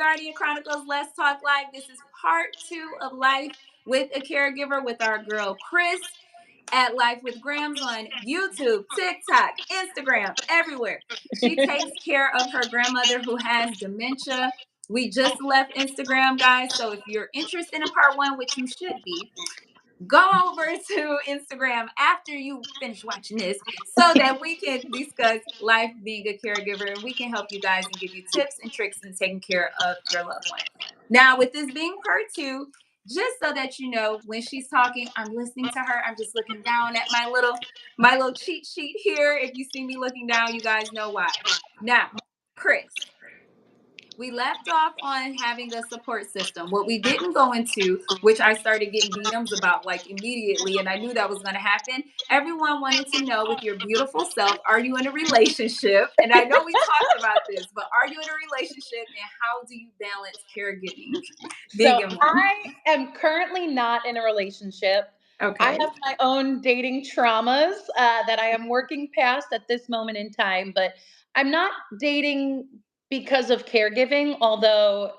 Guardian Chronicles. Let's Talk Life. This is part 2 of Life with a Caregiver with our girl Kris at Life with Grams on YouTube, TikTok, Instagram, everywhere. She takes care of her grandmother who has dementia. We just left Instagram, guys. So if you're interested in part 1, which you should be, go over to Instagram after you finish watching this so that we can discuss life being a caregiver and we can help you guys and give you tips and tricks in taking care of your loved one. Now, with this being part 2, just so that you know, when she's talking, I'm listening to her. I'm just looking down at my little cheat sheet here. If you see me looking down, you guys know why. Now, Kris, we left off on having a support system. What we didn't go into, which I started getting DMs about like immediately, and I knew that was going to happen. Everyone wanted to know, with your beautiful self, are you in a relationship? And I know we talked about this, but are you in a relationship, and how do you balance caregiving? So I am currently not in a relationship. Okay. I have my own dating traumas that I am working past at this moment in time, but I'm not dating because of caregiving. Although,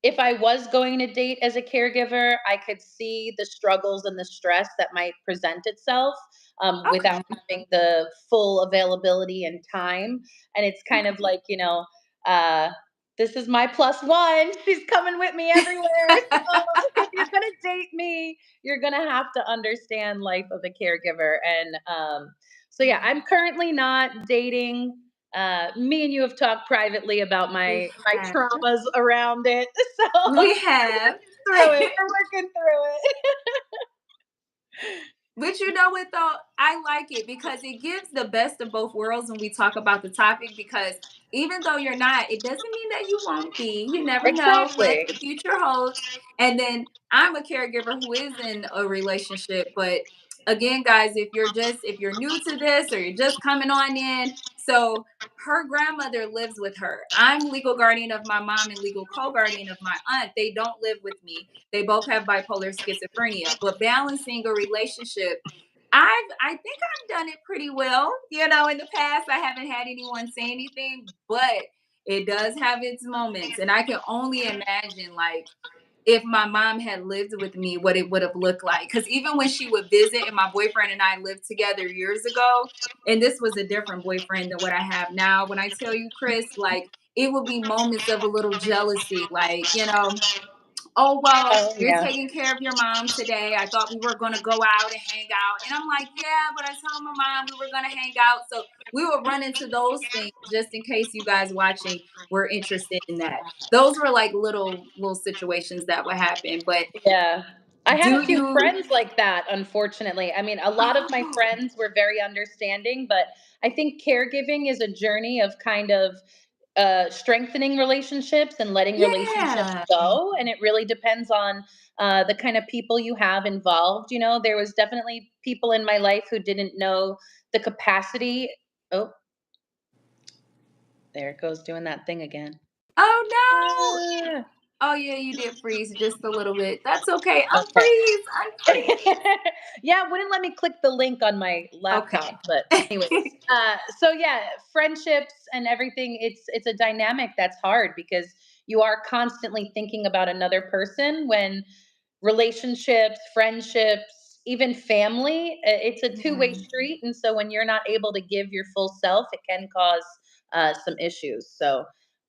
if I was going to date as a caregiver, I could see the struggles and the stress that might present itself without having the full availability and time. And it's kind of like, uh, this is my plus one. She's coming with me everywhere. So if you're gonna date me, you're gonna have to understand life of a caregiver. And so yeah, I'm currently not dating. Me and you have talked privately about my traumas around it. So we have through it. We're working through it. But you know what, though? I like it because it gives the best of both worlds when we talk about the topic, because even though you're not, it doesn't mean that you won't be. You never know what the future holds. And then I'm a caregiver who is in a relationship. But again, guys, if you're new to this or you're just coming on in, so her grandmother lives with her. I'm legal guardian of my mom and legal co-guardian of my aunt. They don't live with me. They both have bipolar schizophrenia, but balancing a relationship, I think I've done it pretty well. In the past, I haven't had anyone say anything, but it does have its moments. And I can only imagine, like, if my mom had lived with me, what it would have looked like. Because even when she would visit, and my boyfriend and I lived together years ago, and this was a different boyfriend than what I have now. When I tell you, Kris, like, it would be moments of a little jealousy, like, oh, well, you're taking care of your mom today. I thought we were going to go out and hang out. And I'm like, yeah, but I told my mom we were going to hang out. So we would run into those things, just in case you guys watching were interested in that. Those were like little situations that would happen. But yeah, I had a few friends like that, unfortunately. I mean, a lot of my friends were very understanding, but I think caregiving is a journey of kind of strengthening relationships and letting relationships go. And it really depends on the kind of people you have involved. There was definitely people in my life who didn't know the capacity. Oh, there it goes, doing that thing again. Oh, no. Oh, yeah, you did freeze just a little bit. That's okay. Unfreeze. Yeah, it wouldn't let me click the link on my laptop. Okay. But anyways, so yeah, friendships and everything, it's a dynamic that's hard because you are constantly thinking about another person. When relationships, friendships, even family, it's a two-way street. And so when you're not able to give your full self, it can cause some issues. So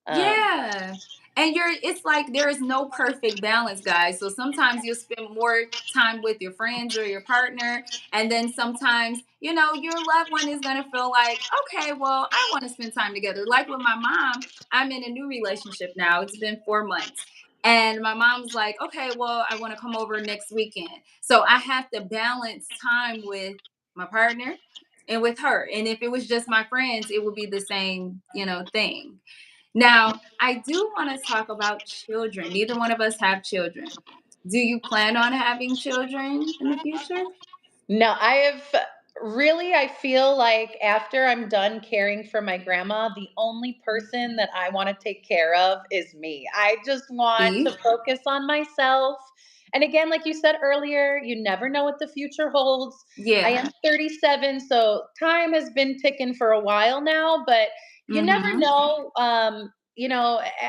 yeah. And it's like there is no perfect balance, guys. So sometimes you'll spend more time with your friends or your partner. And then sometimes, your loved one is going to feel like, okay, well, I want to spend time together. Like with my mom, I'm in a new relationship now. It's been 4 months. And my mom's like, okay, well, I want to come over next weekend. So I have to balance time with my partner and with her. And if it was just my friends, it would be the same, thing. Now, I do want to talk about children. Neither one of us have children. Do you plan on having children in the future? No, I feel like after I'm done caring for my grandma, the only person that I want to take care of is me. I just want to focus on myself. And again, like you said earlier, you never know what the future holds. Yeah. I am 37, so time has been ticking for a while now, but you never know.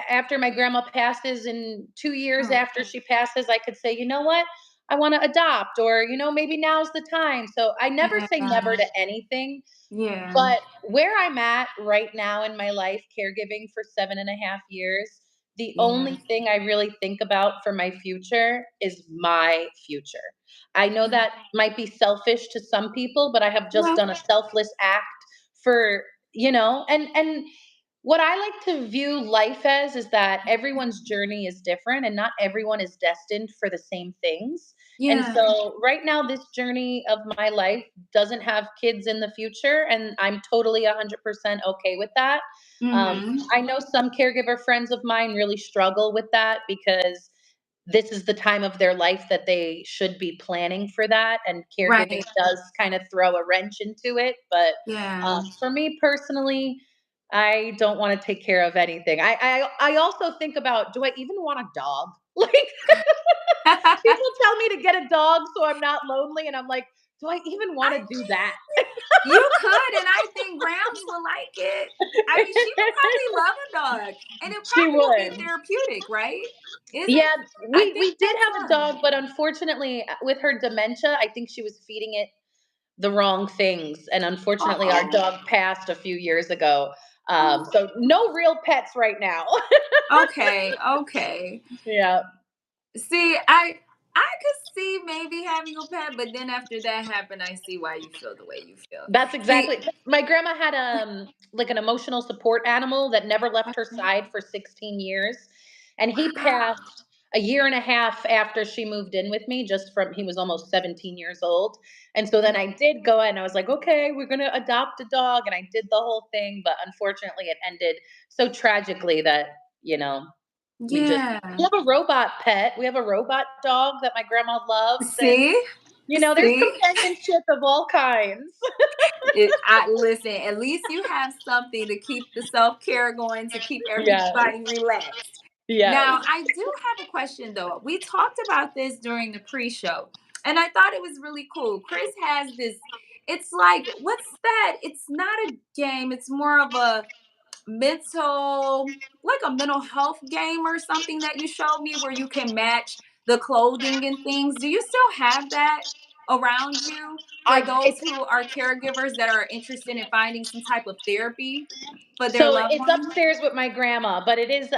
after my grandma passes and 2 years Right. after she passes, I could say, you know what? I want to adopt, or, maybe now's the time. So I never say never Yeah. to anything. Yeah. But where I'm at right now in my life, caregiving for 7.5 years, the Yeah. only thing I really think about for my future is my future. I know that might be selfish to some people, but I have just Well, done a selfless act for, and what I like to view life as is that everyone's journey is different and not everyone is destined for the same things. And yeah. so, right now, this journey of my life doesn't have kids in the future, and I'm totally 100% okay with that. Mhm. I know some caregiver friends of mine really struggle with that because this is the time of their life that they should be planning for that, and caregiving Right. does kind of throw a wrench into it. But Yeah. for me personally, I don't want to take care of anything. I also think about, do I even want a dog? Like, people tell me to get a dog so I'm not lonely, and I'm like, do I even want I to do that? You could, and I think Grams will like it. I mean, she would probably love a dog, and it She probably will be would. therapeutic, right? Is it? Yeah, I we think did that's have a fun. dog, but unfortunately, with her dementia, I think she was feeding it the wrong things, and unfortunately, our Uh-oh. dog passed a few years ago. Oh, So no real pets right now. okay, okay. Yeah. See, I could see maybe having a pet, but then after that happened, I see why you feel the way you feel. That's See, exactly, my grandma had, like, an emotional support animal that never left her okay. side for 16 years, and he Wow. passed a year and a half after she moved in with me, just from he was almost 17 years old, and so then Yeah. I did go and I was like, "Okay, we're gonna adopt a dog," and I did the whole thing, but unfortunately, it ended so tragically that, you know, we Yeah. have a robot pet, we have a robot dog that my grandma loves, and, See? there's See? companionship of all kinds. I listen, at least you have something to keep the self-care going, to keep Yes. everybody relaxed. Yes. Now, I do have a question though. We talked about this during the pre-show, and I thought it was really cool. Kris has this, it's like, what's that? It's not a game, it's more of a mental, like a mental health game or something that you showed me where you can match the clothing and things. Do you still have that around you for I those it's who are caregivers that are interested in finding some type of therapy for their so loved it's one? upstairs with my grandma, but it is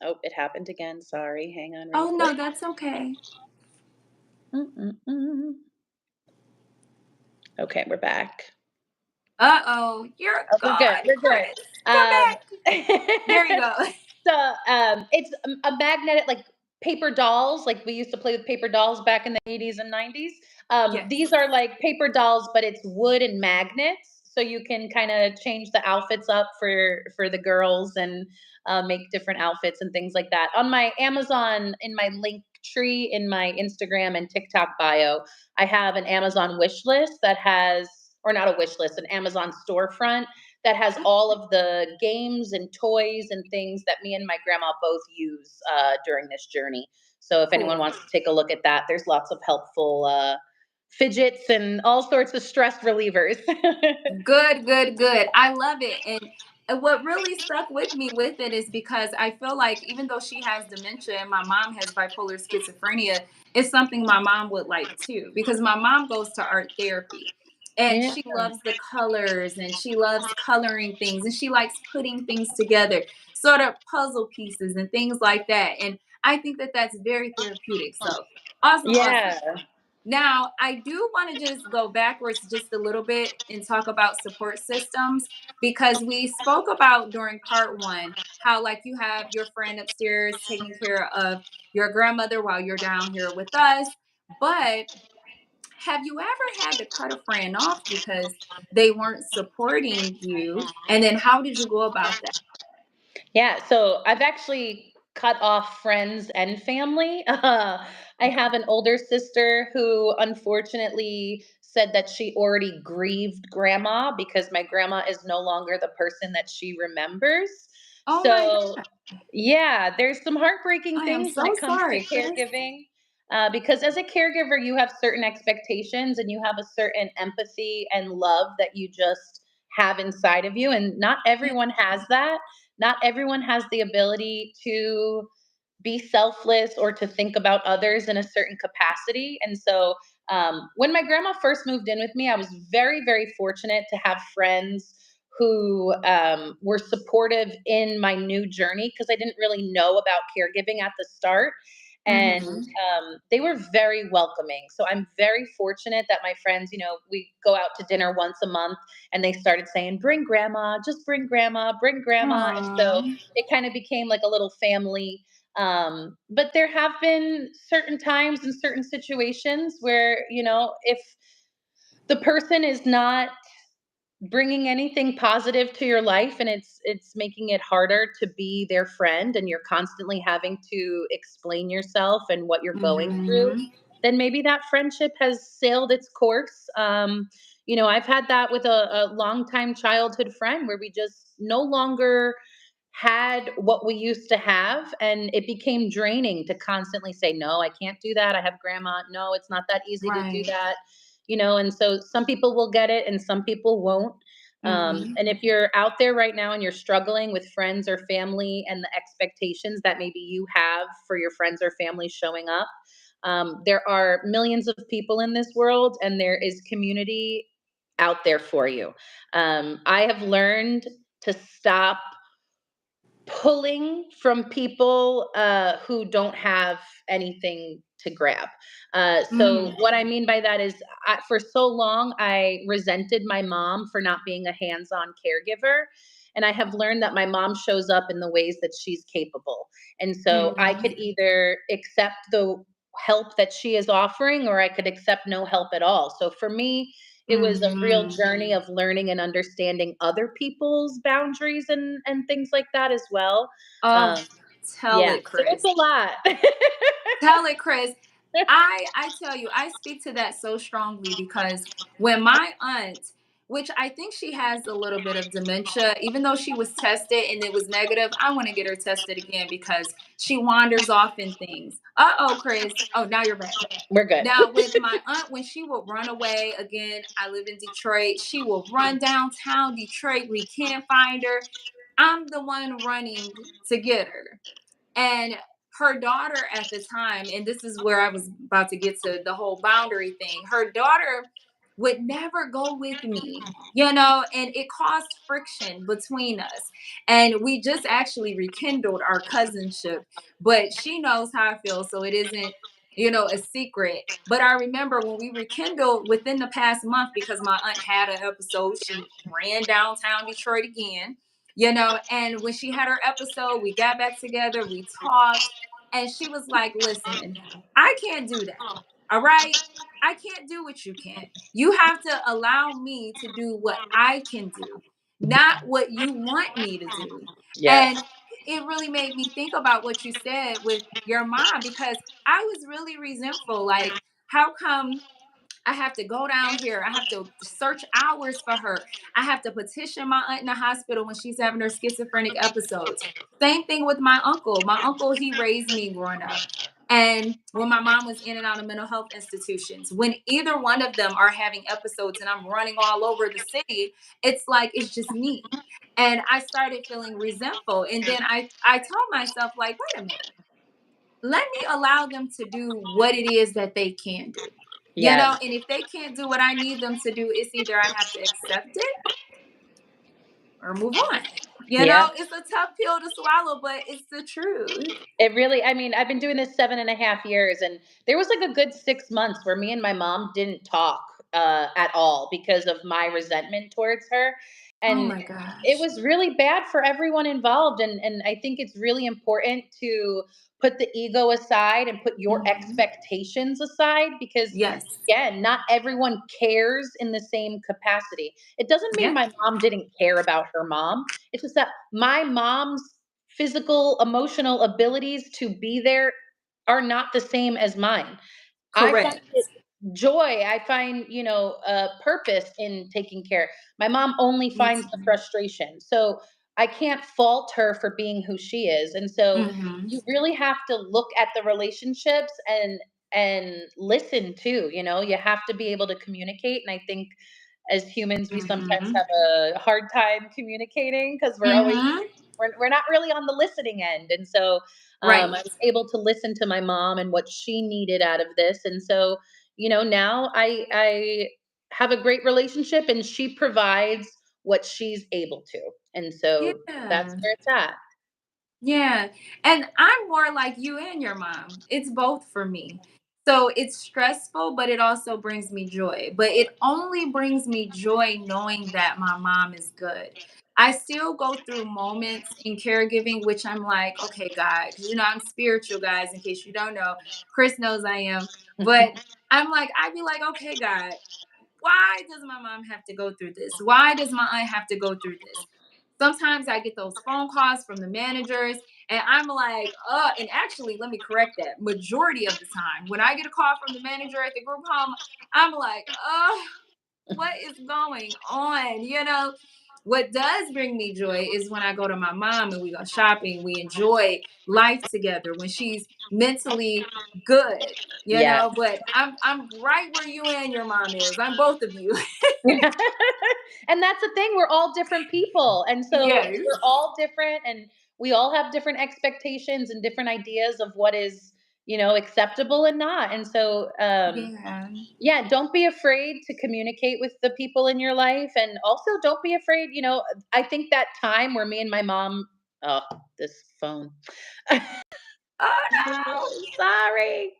oh, it happened again. Sorry. Hang on real Oh quick. no, that's okay. Mm-mm-mm. Okay, we're back. Uh-oh, you're Oh, we're good. gone, We're good. Kris. Come Um, back. There you go. so it's a magnetic, like, paper dolls. Like, we used to play with paper dolls back in the 80s and 90s. Yes. These are like paper dolls, but it's wood and magnets, so you can kind of change the outfits up for the girls, and make different outfits and things like that. On my Amazon, in my link tree, in my Instagram and TikTok bio, I have an Amazon wish list that has, or not a wish list, an Amazon storefront that has all of the games and toys and things that me and my grandma both use during this journey. So if anyone Cool. wants to take a look at that, there's lots of helpful fidgets and all sorts of stress relievers. Good, good, good. I love it. And what really stuck with me with it is because I feel like even though she has dementia and my mom has bipolar schizophrenia, it's something my mom would like too. Because my mom goes to art therapy and Yeah. she loves the colors and she loves coloring things and she likes putting things together, sort of puzzle pieces and things like that. And I think that that's very therapeutic. So awesome, awesome. Yeah. Now, I do want to just go backwards just a little bit and talk about support systems because we spoke about during part one how, like, you have your friend upstairs taking care of your grandmother while you're down here with us. But have you ever had to cut a friend off because they weren't supporting you? And then how did you go about that? Yeah, so I've actually cut off friends and family. I have an older sister who unfortunately said that she already grieved grandma because my grandma is no longer the person that she remembers. Oh my So, God. yeah, there's some heartbreaking I am things when so it comes to sorry, Kris. caregiving. Because as a caregiver, you have certain expectations and you have a certain empathy and love that you just have inside of you, and not Yeah. everyone has that. not everyone has the ability to be selfless or to think about others in a certain capacity. And so, when my grandma first moved in with me, I was very, very fortunate to have friends who were supportive in my new journey because I didn't really know about caregiving at the start. And Mm-hmm. they were very welcoming. So I'm very fortunate that my friends, we go out to dinner once a month, and they started saying, bring grandma, just bring grandma, bring grandma. And so Aww. it kind of became like a little family. But there have been certain times and certain situations where, if the person is not bringing anything positive to your life, and it's making it harder to be their friend, and you're constantly having to explain yourself and what you're going through, Mm-hmm. then maybe that friendship has sailed its course. I've had that with a longtime childhood friend where we just no longer had what we used to have, and it became draining to constantly say, no, I can't do that, I have grandma, no, it's not that easy to do Right. that. And so some people will get it and some people won't. Mm-hmm. And if you're out there right now and you're struggling with friends or family and the expectations that maybe you have for your friends or family showing up, there are millions of people in this world, and there is community out there for you. I have learned to stop pulling from people who don't have anything to grab. So Mm. what I mean by that is, for so long I resented my mom for not being a hands-on caregiver, and I have learned that my mom shows up in the ways that she's capable. And so I could Mm-hmm. either accept the help that she is offering, or I could accept no help at all. So for me, it was a real Mm-hmm. journey of learning and understanding other people's boundaries and things like that as well. Oh, Um, tell yeah, it, so it's Kris. a lot. Tell it, Kris. I tell you, I speak to that so strongly because when my aunt, which I think she has a little bit of dementia, even though she was tested and it was negative, I want to get her tested again because she wanders off in things. Uh-oh, Kris. Oh, now you're back. We're good. Now, with my aunt, when she will run away again, I live in Detroit, she will run downtown Detroit. We can't find her. I'm the one running to get her. And her daughter at the time, and this is where I was about to get to the whole boundary thing, her daughter would never go with me, and it caused friction between us. And we just actually rekindled our cousinship, but she knows how I feel, so it isn't, a secret. But I remember when we rekindled within the past month, because my aunt had an episode, she ran downtown Detroit again, and when she had her episode, we got back together, we talked, and she was like, listen, I can't do that. All right. I can't do what you can. You have to allow me to do what I can do, not what you want me to do. Yes. And it really made me think about what you said with your mom, because I was really resentful. Like, how come I have to go down here? I have to search hours for her. I have to petition my aunt in the hospital when she's having her schizophrenic episodes. Same thing with my uncle. My uncle, he raised me growing up. And when my mom was in and out of mental health institutions, when either one of them are having episodes and I'm running all over the city, it's like it's just me. And I started feeling resentful. And then I told myself, like, wait a minute, let me allow them to do what it is that they can do. Yes. And if they can't do what I need them to do, it's either I have to accept it or move on. Yeah. It's a tough pill to swallow, but it's the truth. It really, I mean, I've been doing this 7.5 years, and there was like a good 6 months where me and my mom didn't talk at all because of my resentment towards her. Oh And my it gosh. was really bad for everyone involved. And I think it's really important to put the ego aside and put your Hmm. expectations aside, because, Yes. again, not everyone cares in the same capacity. It doesn't mean Yeah. my mom didn't care about her mom. It's just that my mom's physical, emotional abilities to be there are not the same as mine. I find Correct. it joy. I find, purpose in taking care. My mom only Me finds the too. frustration. So I can't fault her for being who she is. And so Hmm. you really have to look at the relationships and listen too. You have to be able to communicate. And I think as humans, we sometimes Hmm. have a hard time communicating because we're always Hmm. we're not really on the listening end. And so I Right. was able to listen to my mom and what she needed out of this. And so, now I have a great relationship, and she provides what she's able to. And so that's Yeah. where it's at. Yeah. And I'm more like you and your mom. It's both for me. So it's stressful, but it also brings me joy. But it only brings me joy knowing that my mom is good. I still go through moments in caregiving, which I'm like, okay, God, because I'm spiritual, guys, in case you don't know. Kris knows I am. But I'm like, I'd be like, okay, God, why does my mom have to go through this? Why does my aunt have to go through this? Sometimes I get those phone calls from the managers, and I'm like, and actually, let me correct that. Majority of the time, when I get a call from the manager at the group home, I'm like, what is going on? What does bring me joy is when I go to my mom and we go shopping, we enjoy life together when she's mentally good, Yeah. but I'm right where you and your mom is. I'm both of you. And that's the thing, we're all different people. And so Yes. we're all different, and we all have different expectations and different ideas of what is, acceptable and not. And so Yeah. yeah, don't be afraid to communicate with the people in your life, and also don't be afraid, I think that time where me and my mom, oh, this phone. Oh no. Sorry.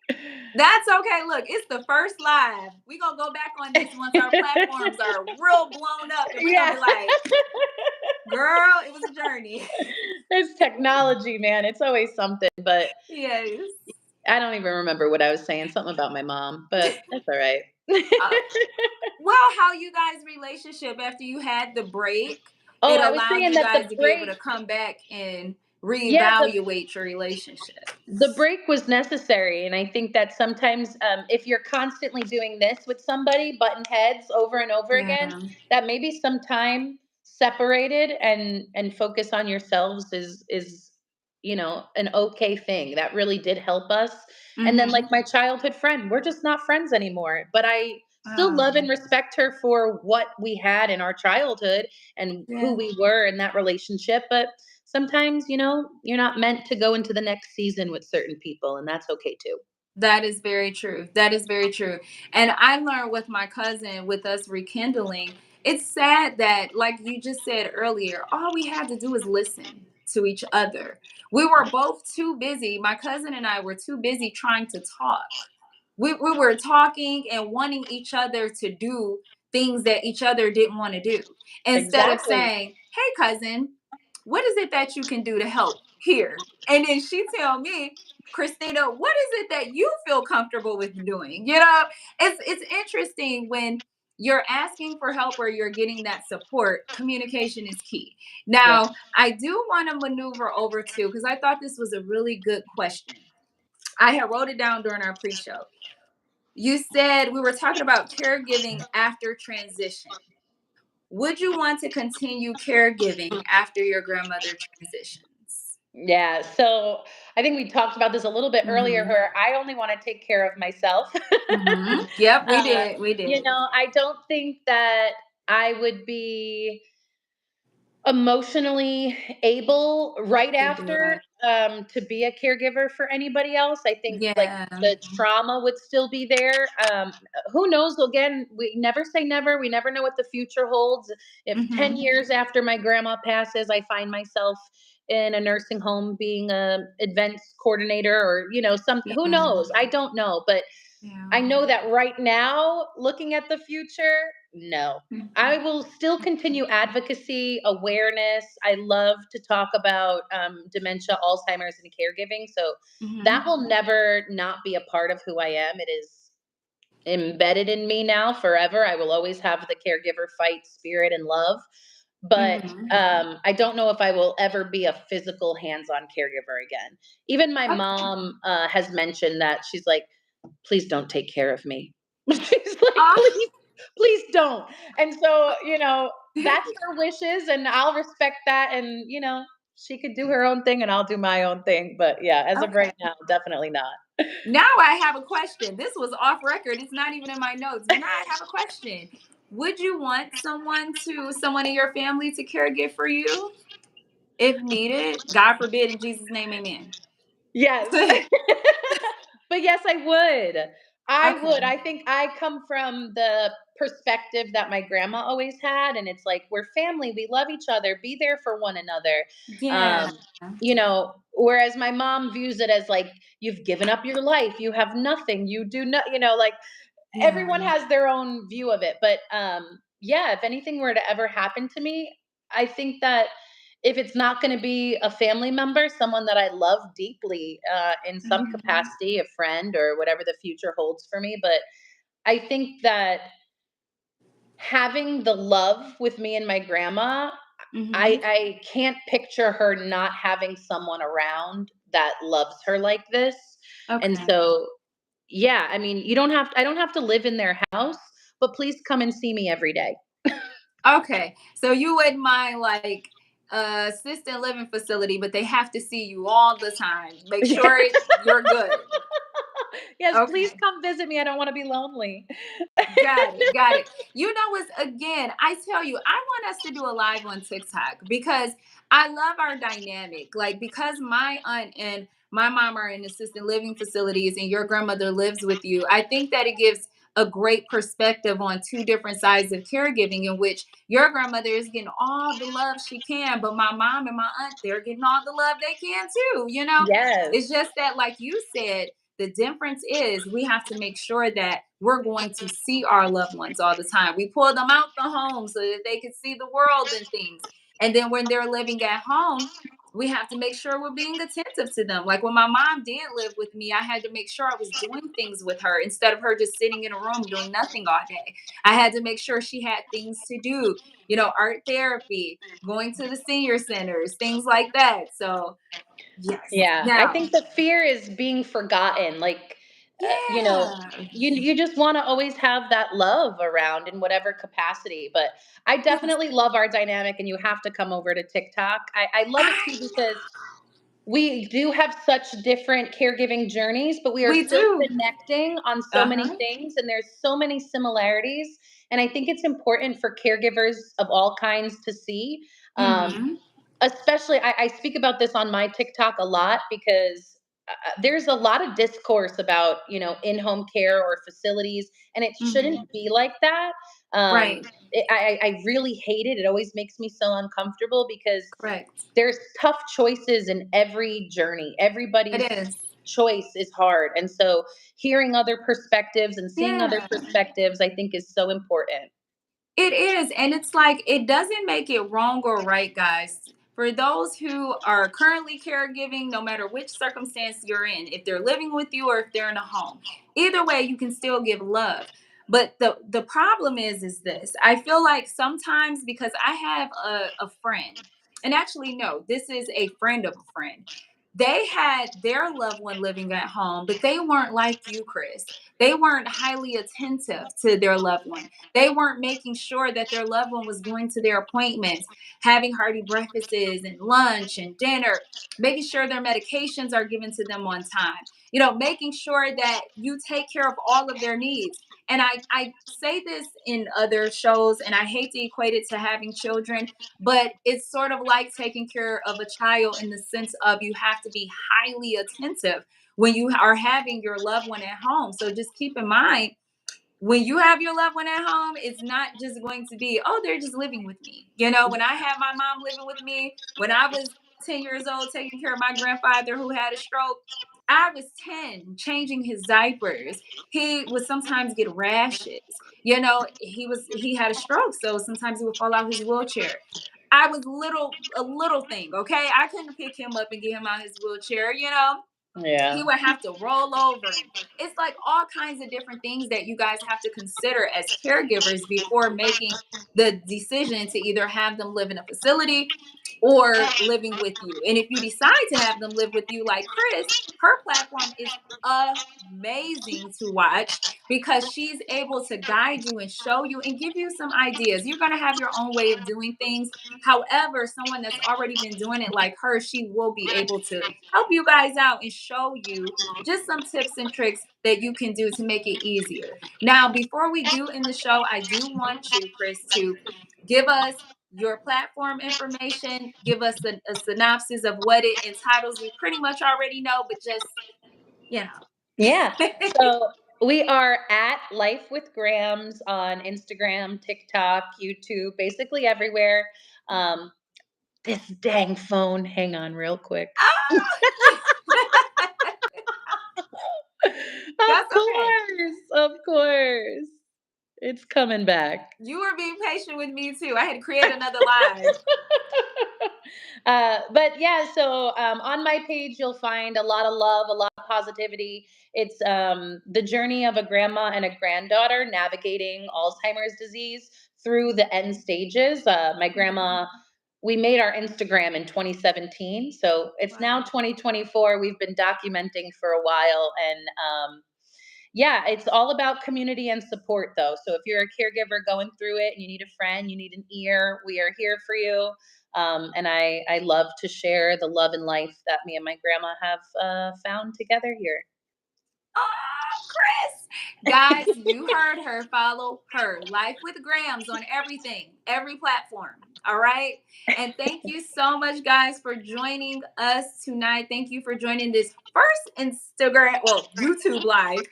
That's okay. Look, it's the first live. We're gonna go back on this once our platforms are real blown up, and we're gonna Yeah. be like, girl, it was a journey. There's technology, man. It's always something, but Yes. I don't even remember what I was saying. Something about my mom, but that's all right. Uh, well, how you guys' relationship after you had the break, Oh, it I was allowed saying you that the guys to be able break, to come back and yeah, reevaluate your relationship. the break was necessary. And I think that sometimes, if you're constantly doing this with somebody, button heads over and over again, Yeah. that maybe some time separated and focus on yourselves is an okay thing. That really did help us. And then, like Mm-hmm. my childhood friend, we're just not friends anymore, but I still love Oh, and respect her for what we had in our childhood and who yeah. we were in that relationship. But sometimes, you're not meant to go into the next season with certain people, and that's okay too. That is very true. That is very true. And I learned with my cousin, with us rekindling, it's sad that, like you just said earlier, all we had to do is listen to each other. We were both too busy. My cousin and I were too busy trying to talk. We were talking and wanting each other to do things that each other didn't want to do. Instead of Exactly. saying, hey, cousin, what is it that you can do to help here? And then she tell me, Christina, what is it that you feel comfortable with doing? It's interesting when you're asking for help or you're getting that support. Communication is key. Yeah. Now, I do want to maneuver over to, because I thought this was a really good question. I had wrote it down during our pre-show. You said we were talking about caregiving after transition. Would you want to continue caregiving after your grandmother transitions? Yeah. So I think we talked about this a little bit earlier, Mm-hmm. where I only want to take care of myself. Mm-hmm. Yep, we uh, did. We did. I don't think that I would be emotionally able right To do after, it. to be a caregiver for anybody else. I think, like, Yeah. the trauma would still be there. Who knows? Again, we never say never. We never know what the future holds. If 10 Mm-hmm. years after my grandma passes, I find myself in a nursing home being a events coordinator, or some, who Yeah. knows? I don't know, but I Yeah. know that right now, looking at the future, no. I will still continue advocacy, awareness. I love to talk about dementia, Alzheimer's, and caregiving. So Mm-hmm. that will never not be a part of who I am. It is embedded in me now forever. I will always have the caregiver fight spirit and love. But Mm-hmm. I don't know if I will ever be a physical hands-on caregiver again. Even my Okay. mom has mentioned that. She's like, please don't take care of me. She's like, Ah. please don't. And so, that's her wishes, and I'll respect that. And, she could do her own thing and I'll do my own thing. But yeah, as of Okay. right now, definitely not. Now I have a question. This was off record. It's not even in my notes, but now I have a question. Would you want someone in your family to caregive for you? If needed, God forbid, in Jesus' name, amen. Yes. But yes, I would. I would. Okay. I think I come from the perspective that my grandma always had, and it's like we're family, we love each other, be there for one another. Yeah. Um, whereas my mom views it as like you've given up your life, you have nothing, you do not, like Yeah. everyone has their own view of it. But yeah, if anything were to ever happen to me, I think that if it's not going to be a family member, someone that I love deeply in some Mhm. capacity, a friend or whatever the future holds for me. But I think that having the love with me and my grandma, Mhm. I can't picture her not having someone around that loves her like this. And Okay. so, yeah, I mean, I don't have to live in their house, but please come and see me every day. Okay. So you wouldn't mind like assisted living facility, but they have to see you all the time. Make sure you're good. Yes, please Okay. come visit me. I don't want to be lonely. Got it. Got it. You know what's again, I tell you, I want us to do a live on TikTok because I love our dynamic. Like because my aunt and my mom are in assisted living facilities and your grandmother lives with you, I think that it gives a great perspective on two different sides of caregiving in which your grandmother is getting all the love she can, but my mom and my aunt, they're getting all the love they can too, you know? Yes. It's just that, like you said, the difference is we have to make sure that we're going to see our loved ones all the time. We pull them out the home so that they can see the world and things. And then when they're living at home, we have to make sure we're being attentive to them. Like when my mom did live with me, I had to make sure I was doing things with her instead of her just sitting in a room doing nothing all day. I had to make sure she had things to do, art therapy, going to the senior centers, things like that. So, yes. Yeah, I Now, think the fear is being forgotten. Like, yeah, you just want to always have that love around in whatever capacity. But I yes. definitely love our dynamic, and you have to come over to TikTok. I love it too I because we do have such different caregiving journeys, but we are We still do. connecting on so many Uh-huh. things, and there's so many similarities. And I think it's important for caregivers of all kinds to see. Um, Mhm. Especially, I speak about this on my TikTok a lot because there's a lot of discourse about in-home care or facilities, and it shouldn't Mhm. be like that. Right. I really hate it. It always makes me so uncomfortable because Correct. there's tough choices in every journey. It Everybody's is. choice is hard, and so hearing other perspectives and seeing other Yeah. perspectives, I think, is so important. It is. And it's like, it doesn't make it wrong or right, guys. For those who are currently caregiving, no matter which circumstance you're in, if they're living with you or if they're in a home, either way, you can still give love. But the problem is this. I feel like sometimes because I have a friend, and actually, no, this is a friend of a friend. They had their loved one living at home, but they weren't like you, Kris. They weren't highly attentive to their loved one. They weren't making sure that their loved one was going to their appointments, having hearty breakfasts and lunch and dinner, making sure their medications are given to them on time, making sure that you take care of all of their needs. And I say this in other shows, and I hate to equate it to having children, but it's sort of like taking care of a child in the sense of you have to be highly attentive when you are having your loved one at home. So just keep in mind, when you have your loved one at home, it's not just going to be, oh, they're just living with me. When I had my mom living with me, when I was 10 years old taking care of my grandfather who had a stroke, I was 10 changing his diapers. He would sometimes get rashes. He had a stroke, so sometimes he would fall out his wheelchair. I was a little thing, okay? I couldn't pick him up and get him out his wheelchair. He Yeah. would have to roll over, and it's like all kinds of different things that you guys have to consider as caregivers before making the decision to either have them live in a facility or living with you. And if you decide to have them live with you, like Kris, her platform is amazing to watch because she's able to guide you and show you and give you some ideas. You're going to have your own way of doing things. However, someone that's already been doing it like her, she will be able to help you guys out and show you just some tips and tricks that you can do to make it easier. Now, before we do end the show, I do want you, Kris, to give us your platform information, give us a synopsis of what it entitles. We pretty much already know, but just, you Yeah. know. So we are at Life with Grams on Instagram, TikTok, YouTube, basically everywhere. Um, this dang phone. Hang on, real quick. That's okay. Of course. It's coming back. You were being patient with me too. I had to create another live. But yeah, so on my page, you'll find a lot of love, a lot of positivity. It's the journey of a grandma and a granddaughter navigating Alzheimer's disease through the end stages. My grandma, we made our Instagram in 2017. So it's now Wow. 2024. We've been documenting for a while. And yeah, it's all about community and support, though. So if you're a caregiver going through it and you need a friend, you need an ear, we are here for you. And I love to share the love and life that me and my grandma have found together here. Oh, Kris. Guys, you heard her. Follow her. Life with Grams on everything, every platform. All right. And thank you so much, guys, for joining us tonight. Thank you for joining this first Instagram, well, YouTube live.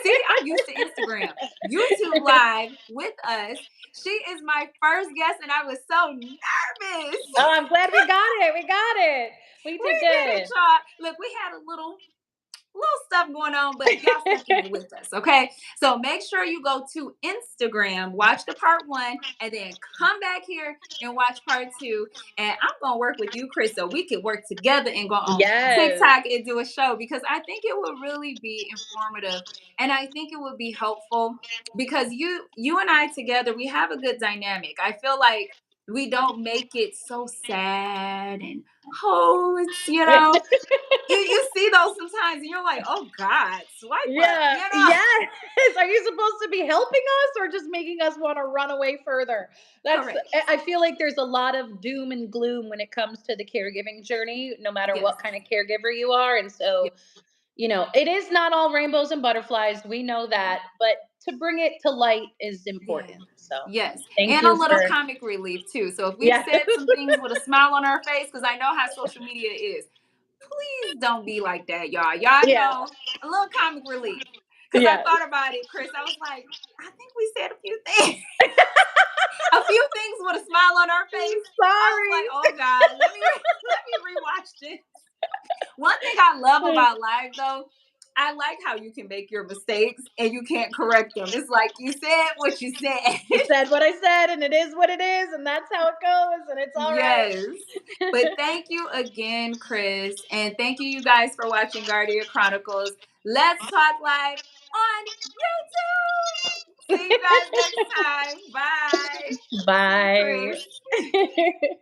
See, I'm used to Instagram. YouTube live with us. She is my first guest, and I was so nervous. Oh, I'm glad we got it. We got it. We We did did it, good. y'all. Look, we had a little stuff going on, but y'all stuck in it with us, okay? So make sure you go to Instagram, watch the part one, and then come back here and watch part two. And I'm gonna work with you, Kris, so we can work together and go on Yes. TikTok and do a show because I think it would really be informative and I think it would be helpful because you and I together, we have a good dynamic. I feel like we don't make it so sad and oh, it's you see those sometimes and you're like, oh God, swipe up, Yeah, you know? yes. Are you supposed to be helping us or just making us want to run away further? That's Correct. I feel like there's a lot of doom and gloom when it comes to the caregiving journey, no matter Yes. what kind of caregiver you are. And Yeah. so, it is not all rainbows and butterflies. We know Yeah. that, but to bring it to light is Yeah. important. So, Yes. thank And a you little for comic relief too. So if we've yeah. said some things with a smile on our face, because I know how social media is, please don't be like that, y'all. Y'all Yeah. know a little comic relief. Because I Yes. thought about it, Kris. I was like, I think we said a few things. A few things with a smile on our face. I was Sorry. like, oh God, let me let me rewatch this. One thing I love about live though, I like how you can make your mistakes and you can't correct them. It's like you said what you said. I said what I said, and it is what it is, and that's how it goes, and it's all right. Yes. But thank you again, Kris. And thank you, you guys, for watching Guardian Chronicles. Let's talk live on YouTube. See you guys next time. Bye. See you, Bye. Kris.